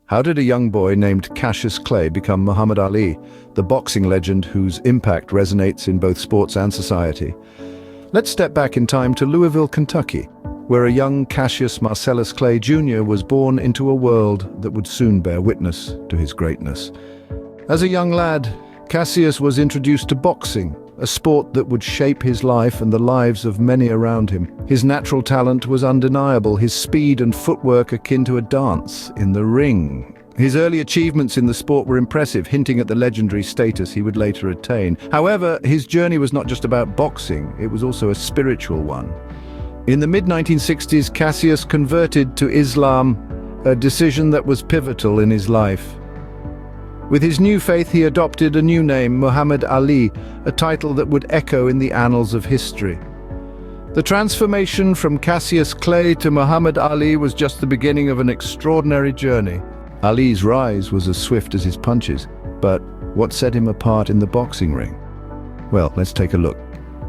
How did a young boy named Cassius Clay become Muhammad Ali, the boxing legend whose impact resonates in both sports and society? Let's step back in time to Louisville, Kentucky, where a young Cassius Marcellus Clay Jr. was born into a world that would soon bear witness to his greatness. As a young lad, Cassius was introduced to boxing, a sport that would shape his life and the lives of many around him. His natural talent was undeniable, his speed and footwork akin to a dance in the ring. His early achievements in the sport were impressive, hinting at the legendary status he would later attain. However, his journey was not just about boxing, it was also a spiritual one. In the mid-1960s, Cassius converted to Islam, a decision that was pivotal in his life. With his new faith, he adopted a new name, Muhammad Ali, a title that would echo in the annals of history. The transformation from Cassius Clay to Muhammad Ali was just the beginning of an extraordinary journey. Ali's rise was as swift as his punches, but what set him apart in the boxing ring? Well, let's take a look.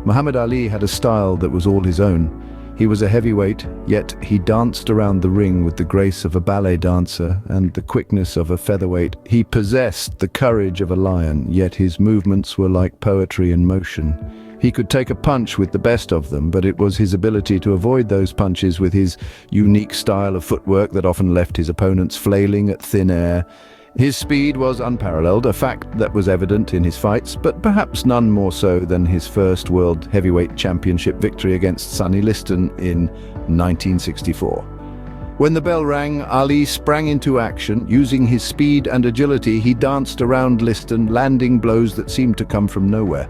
Muhammad Ali had a style that was all his own. He was a heavyweight, yet he danced around the ring with the grace of a ballet dancer and the quickness of a featherweight. He possessed the courage of a lion, yet his movements were like poetry in motion. He could take a punch with the best of them, but it was his ability to avoid those punches with his unique style of footwork that often left his opponents flailing at thin air. His speed was unparalleled, a fact that was evident in his fights, but perhaps none more so than his first World Heavyweight Championship victory against Sonny Liston in 1964. When the bell rang, Ali sprang into action. Using his speed and agility, he danced around Liston, landing blows that seemed to come from nowhere.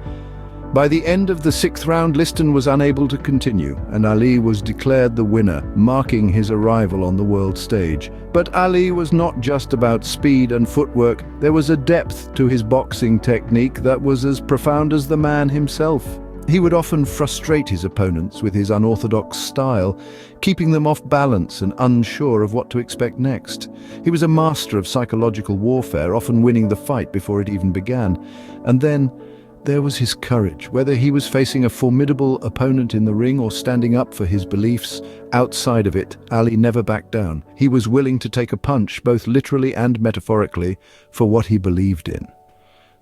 By the end of the sixth round, Liston was unable to continue, and Ali was declared the winner, marking his arrival on the world stage. But Ali was not just about speed and footwork. There was a depth to his boxing technique that was as profound as the man himself. He would often frustrate his opponents with his unorthodox style, keeping them off balance and unsure of what to expect next. He was a master of psychological warfare, often winning the fight before it even began. And then there was his courage. Whether he was facing a formidable opponent in the ring or standing up for his beliefs outside of it, Ali never backed down. He was willing to take a punch, both literally and metaphorically, for what he believed in.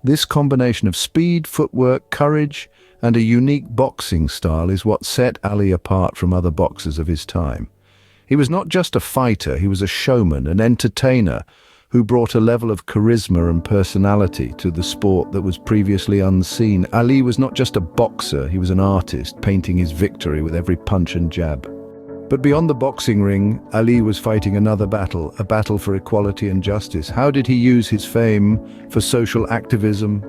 This combination of speed, footwork, courage, and a unique boxing style is what set Ali apart from other boxers of his time. He was not just a fighter, he was a showman, an entertainer, who brought a level of charisma and personality to the sport that was previously unseen. Ali was not just a boxer, he was an artist, painting his victory with every punch and jab. But beyond the boxing ring, Ali was fighting another battle, a battle for equality and justice. How did he use his fame for social activism?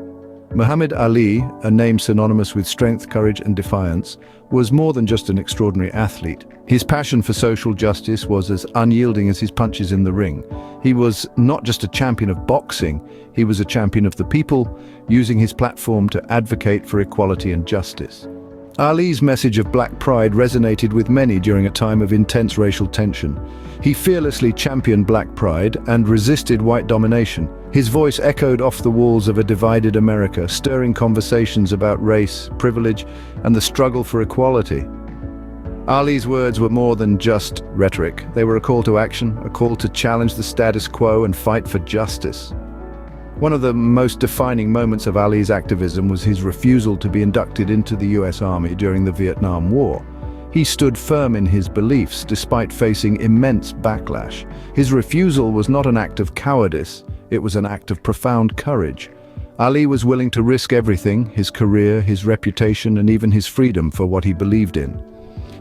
Muhammad Ali, a name synonymous with strength, courage, and defiance, was more than just an extraordinary athlete. His passion for social justice was as unyielding as his punches in the ring. He was not just a champion of boxing, he was a champion of the people, using his platform to advocate for equality and justice. Ali's message of black pride resonated with many during a time of intense racial tension. He fearlessly championed black pride and resisted white domination. His voice echoed off the walls of a divided America, stirring conversations about race, privilege, and the struggle for equality. Ali's words were more than just rhetoric. They were a call to action, a call to challenge the status quo and fight for justice. One of the most defining moments of Ali's activism was his refusal to be inducted into the US Army during the Vietnam War. He stood firm in his beliefs despite facing immense backlash. His refusal was not an act of cowardice, it was an act of profound courage. Ali was willing to risk everything, his career, his reputation, and even his freedom for what he believed in.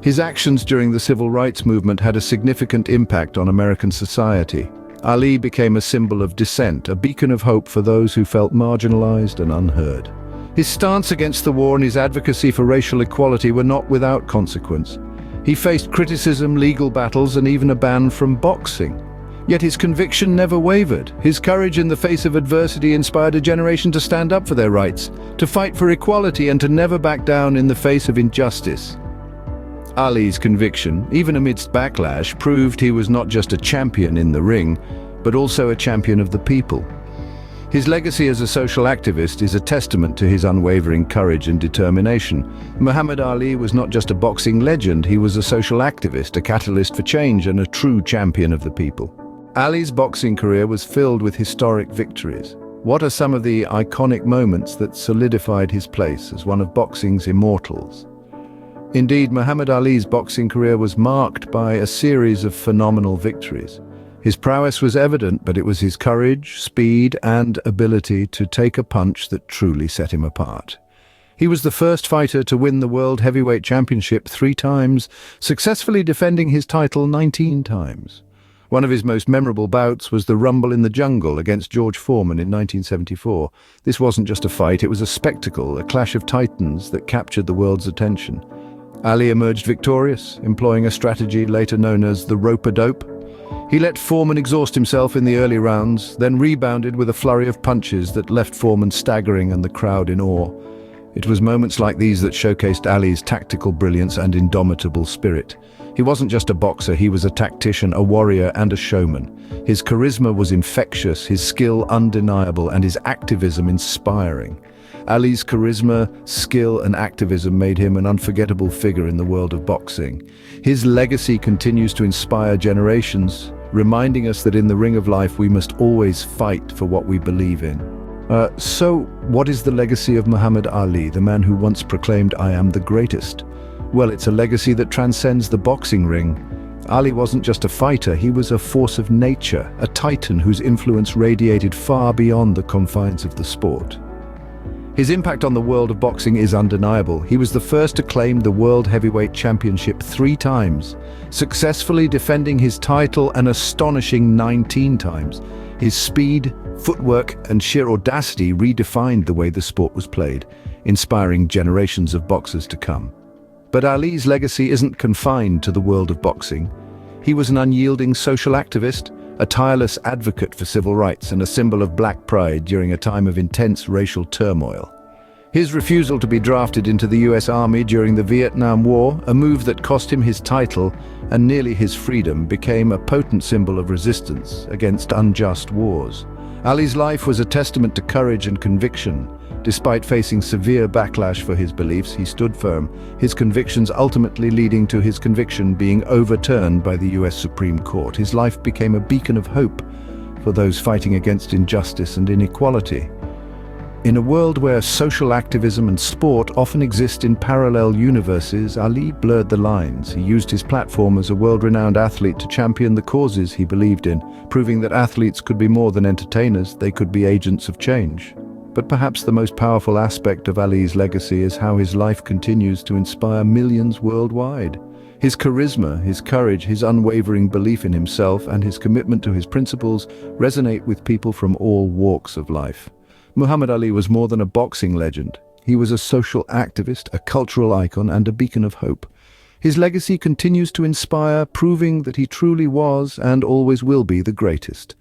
His actions during the civil rights movement had a significant impact on American society. Ali became a symbol of dissent, a beacon of hope for those who felt marginalized and unheard. His stance against the war and his advocacy for racial equality were not without consequence. He faced criticism, legal battles, and even a ban from boxing. Yet his conviction never wavered. His courage in the face of adversity inspired a generation to stand up for their rights, to fight for equality, and to never back down in the face of injustice. Ali's conviction, even amidst backlash, proved he was not just a champion in the ring, but also a champion of the people. His legacy as a social activist is a testament to his unwavering courage and determination. Muhammad Ali was not just a boxing legend, he was a social activist, a catalyst for change, and a true champion of the people. Ali's boxing career was filled with historic victories. What are some of the iconic moments that solidified his place as one of boxing's immortals? Indeed, Muhammad Ali's boxing career was marked by a series of phenomenal victories. His prowess was evident, but it was his courage, speed, and ability to take a punch that truly set him apart. He was the first fighter to win the World Heavyweight Championship 3 times, successfully defending his title 19 times. One of his most memorable bouts was the Rumble in the Jungle against George Foreman in 1974. This wasn't just a fight, it was a spectacle, a clash of titans that captured the world's attention. Ali emerged victorious, employing a strategy later known as the rope-a-dope. He let Foreman exhaust himself in the early rounds, then rebounded with a flurry of punches that left Foreman staggering and the crowd in awe. It was moments like these that showcased Ali's tactical brilliance and indomitable spirit. He wasn't just a boxer, he was a tactician, a warrior, and a showman. His charisma was infectious, his skill undeniable, and his activism inspiring. Ali's charisma, skill, and activism made him an unforgettable figure in the world of boxing. His legacy continues to inspire generations, reminding us that in the ring of life we must always fight for what we believe in. So, what is the legacy of Muhammad Ali, the man who once proclaimed, "I am the greatest"? Well, it's a legacy that transcends the boxing ring. Ali wasn't just a fighter, he was a force of nature, a titan whose influence radiated far beyond the confines of the sport. His impact on the world of boxing is undeniable. He was the first to claim the World Heavyweight Championship 3 times, successfully defending his title an astonishing 19 times. His speed, footwork, and sheer audacity redefined the way the sport was played, inspiring generations of boxers to come. But Ali's legacy isn't confined to the world of boxing. He was an unyielding social activist, a tireless advocate for civil rights, and a symbol of black pride during a time of intense racial turmoil. His refusal to be drafted into the US Army during the Vietnam War, a move that cost him his title and nearly his freedom, became a potent symbol of resistance against unjust wars. Ali's life was a testament to courage and conviction. Despite facing severe backlash for his beliefs, he stood firm, his convictions ultimately leading to his conviction being overturned by the US Supreme Court. His life became a beacon of hope for those fighting against injustice and inequality. In a world where social activism and sport often exist in parallel universes, Ali blurred the lines. He used his platform as a world-renowned athlete to champion the causes he believed in, proving that athletes could be more than entertainers, they could be agents of change. But perhaps the most powerful aspect of Ali's legacy is how his life continues to inspire millions worldwide. His charisma, his courage, his unwavering belief in himself, and his commitment to his principles resonate with people from all walks of life. Muhammad Ali was more than a boxing legend. He was a social activist, a cultural icon, and a beacon of hope. His legacy continues to inspire, proving that he truly was and always will be the greatest.